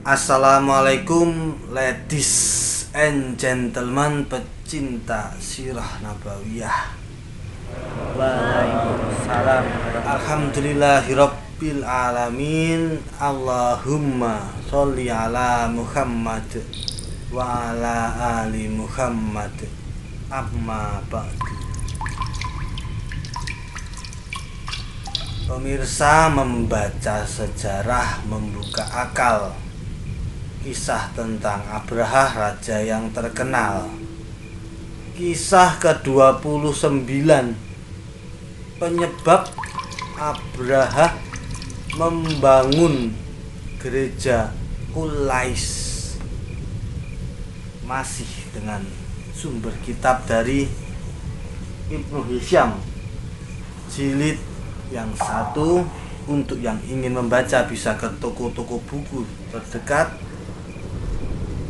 Assalamualaikum ladies and gentlemen pecinta sirah nabawiyah. Waalaikumsalam. Alhamdulillahirabbil alamin. Allahumma sholli ala Muhammad wa ala ali Muhammad. Amma ba'du. Pemirsa, membaca sejarah membuka akal. Kisah tentang Abraha, raja yang terkenal. Kisah ke-29. Penyebab Abraha membangun gereja Qulais. Masih dengan sumber kitab dari Ibnu Hisham, jilid yang 1. Untuk yang ingin membaca bisa ke toko-toko buku terdekat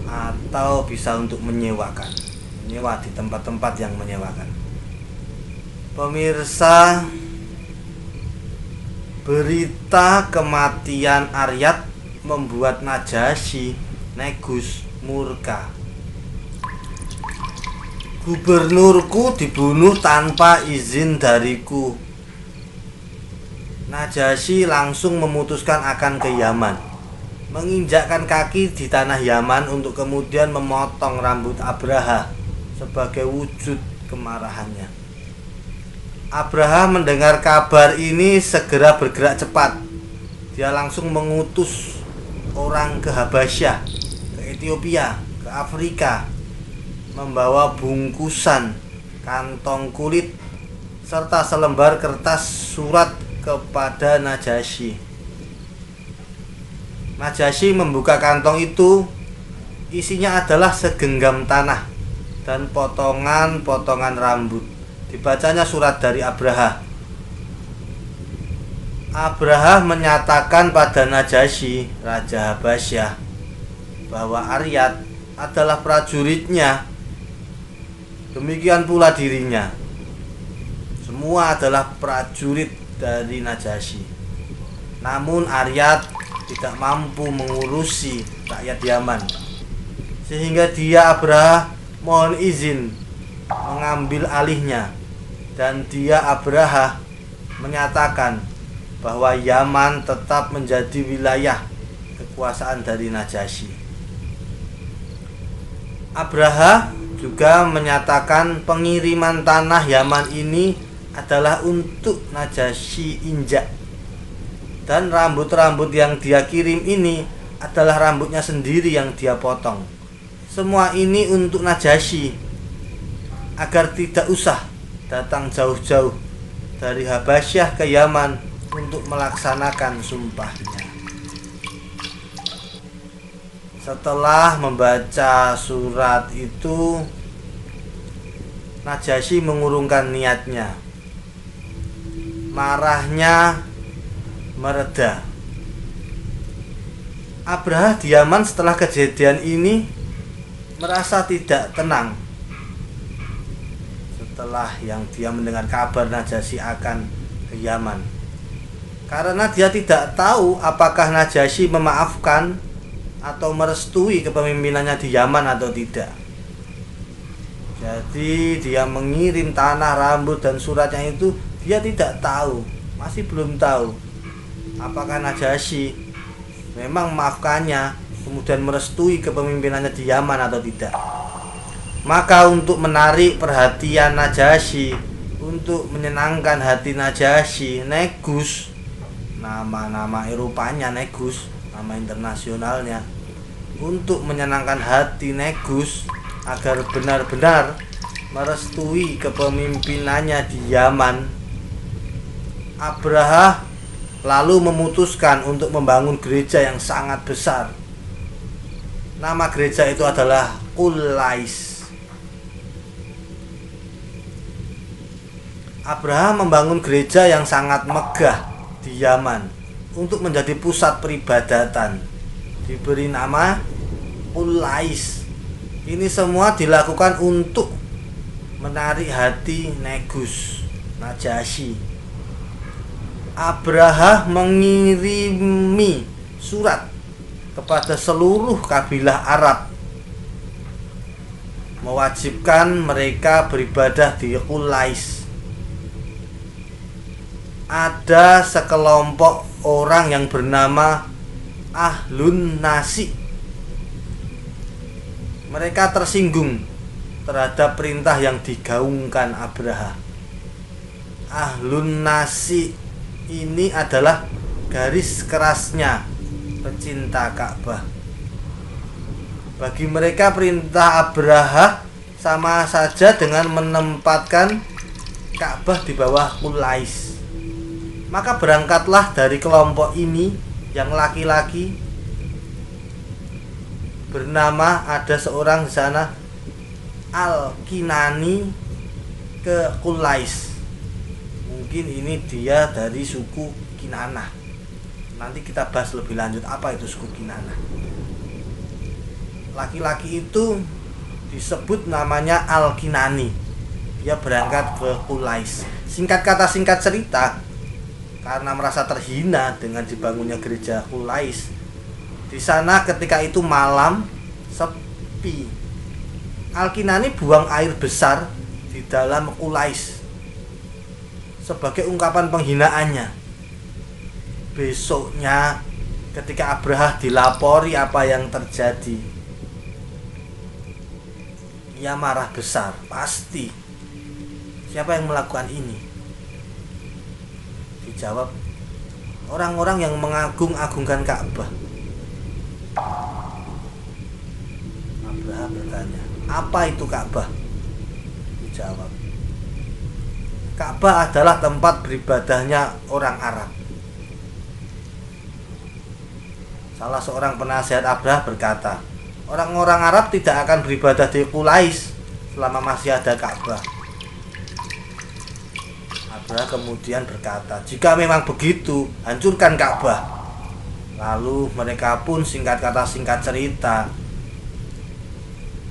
atau bisa untuk menyewa di tempat-tempat yang menyewakan. Pemirsa, berita kematian Aryat membuat Najasyi Negus murka. Gubernurku dibunuh tanpa izin dariku. Najasyi langsung memutuskan akan ke Yaman, menginjakkan kaki di tanah Yaman untuk kemudian memotong rambut Abraha sebagai wujud kemarahannya. Abraha mendengar kabar ini segera bergerak cepat. Dia langsung mengutus orang ke Habasyah, ke Ethiopia, ke Afrika, membawa bungkusan kantong kulit serta selembar kertas surat kepada Najasyi. Najasyi membuka kantong itu. Isinya adalah segenggam tanah dan potongan-potongan rambut. Dibacanya surat dari Abraha. Abraha menyatakan pada Najasyi, raja Habasyah, bahwa Aryat adalah prajuritnya. Demikian pula dirinya. Semua adalah prajurit dari Najasyi. Namun Aryat tidak mampu mengurusi rakyat Yaman, sehingga dia, Abraha, mohon izin mengambil alihnya. Dan dia, Abraha, menyatakan bahwa Yaman tetap menjadi wilayah kekuasaan dari Najasyi. Abraha juga menyatakan pengiriman tanah Yaman ini adalah untuk Najasyi injak, dan rambut-rambut yang dia kirim ini adalah rambutnya sendiri yang dia potong. Semua ini untuk Najasyi agar tidak usah datang jauh-jauh dari Habasyah ke Yaman untuk melaksanakan sumpahnya. Setelah membaca surat itu, Najasyi mengurungkan niatnya. Marahnya mereda. Abraha di Yaman setelah kejadian ini merasa tidak tenang. Setelah yang dia mendengar kabar Najasyi akan ke Yaman, karena dia tidak tahu apakah Najasyi memaafkan atau merestui kepemimpinannya di Yaman atau tidak. Jadi dia mengirim tanah, rambut, dan suratnya itu. Dia tidak tahu, masih belum tahu apakah Najasyi memang memaafkannya, kemudian merestui kepemimpinannya di Yaman atau tidak. Maka untuk menarik perhatian Najasyi, untuk menyenangkan hati Najasyi, Negus, nama Eropanya Negus, nama internasionalnya, untuk menyenangkan hati Negus agar benar-benar merestui kepemimpinannya di Yaman, Abraha lalu memutuskan untuk membangun gereja yang sangat besar. Nama gereja itu adalah Qulais. Abraha membangun gereja yang sangat megah di Yaman untuk menjadi pusat peribadatan. Diberi nama Qulais. Ini semua dilakukan untuk menarik hati Negus, Najasyi. Abraha mengirimi surat kepada seluruh kabilah Arab, mewajibkan mereka beribadah di Qulais. Ada sekelompok orang yang bernama Ahlun Nasi. Mereka tersinggung terhadap perintah yang digaungkan Abraha. Ahlun Nasi ini adalah garis kerasnya pecinta Ka'bah. Bagi mereka perintah Abraha sama saja dengan menempatkan Ka'bah di bawah Qulais. Maka berangkatlah dari kelompok ini yang laki-laki, bernama, ada seorang di sana, Al-Kinani, ke Qulais. Mungkin ini dia dari suku Kinanah. Nanti kita bahas lebih lanjut apa itu suku Kinanah. Laki-laki itu disebut namanya Al-Kinani. Dia berangkat ke Qulais. Singkat kata singkat cerita, karena merasa terhina dengan dibangunnya gereja Qulais, di sana ketika itu malam, sepi. Al-Kinani buang air besar di dalam Qulais sebagai ungkapan penghinaannya. Besoknya ketika Abraha dilapori apa yang terjadi, ia marah besar. Pasti, siapa yang melakukan ini? Dijawab, orang-orang yang mengagung-agungkan Ka'bah. Abraha bertanya, apa itu Ka'bah? Dijawab, Ka'bah adalah tempat beribadahnya orang Arab. Salah seorang penasihat Abraha berkata, orang-orang Arab tidak akan beribadah di Qulais selama masih ada Ka'bah. Abraha kemudian berkata, jika memang begitu, hancurkan Ka'bah. Lalu mereka pun singkat kata singkat cerita,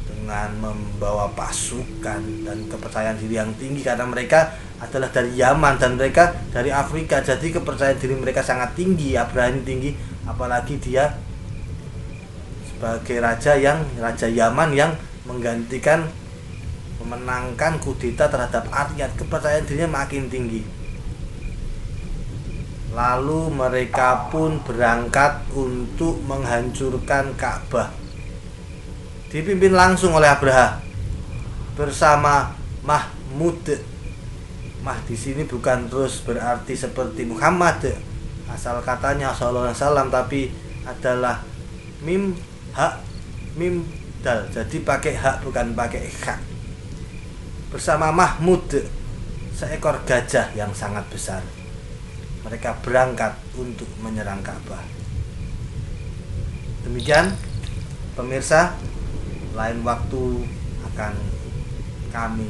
dengan membawa pasukan dan kepercayaan diri yang tinggi, karena mereka adalah dari Yaman dan mereka dari Afrika, jadi kepercayaan diri mereka sangat tinggi. Abraha ini tinggi, apalagi dia sebagai raja Yaman yang menggantikan, memenangkan kudeta terhadap Aryat, kepercayaan dirinya makin tinggi. Lalu mereka pun berangkat untuk menghancurkan Ka'bah, dipimpin langsung oleh Abraha bersama Mahmud. Mah di sini bukan terus berarti seperti Muhammad, asal katanya sallallahu alaihi wasallam, tapi adalah mim hak mim dal, jadi pakai hak bukan pakai hak. Bersama Mahmud, seekor gajah yang sangat besar, mereka berangkat untuk menyerang Ka'bah. Demikian pemirsa, lain waktu akan kami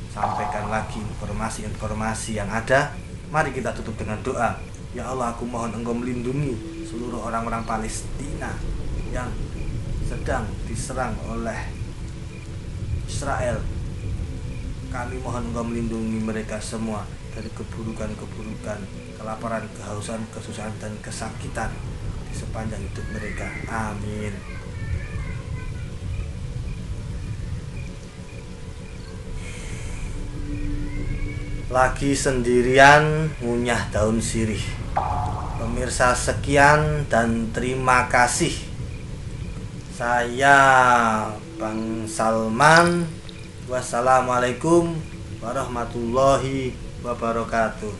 sampaikan lagi informasi-informasi yang ada. Mari kita tutup dengan doa. Ya Allah, aku mohon Engkau melindungi seluruh orang-orang Palestina yang sedang diserang oleh Israel. Kami mohon Engkau melindungi mereka semua dari keburukan-keburukan, kelaparan, kehausan, kesusahan, dan kesakitan di sepanjang hidup mereka. Amin. Lagi sendirian ngunyah daun sirih. Pemirsa, sekian dan terima kasih. Saya Bang Salman. Wassalamualaikum warahmatullahi wabarakatuh.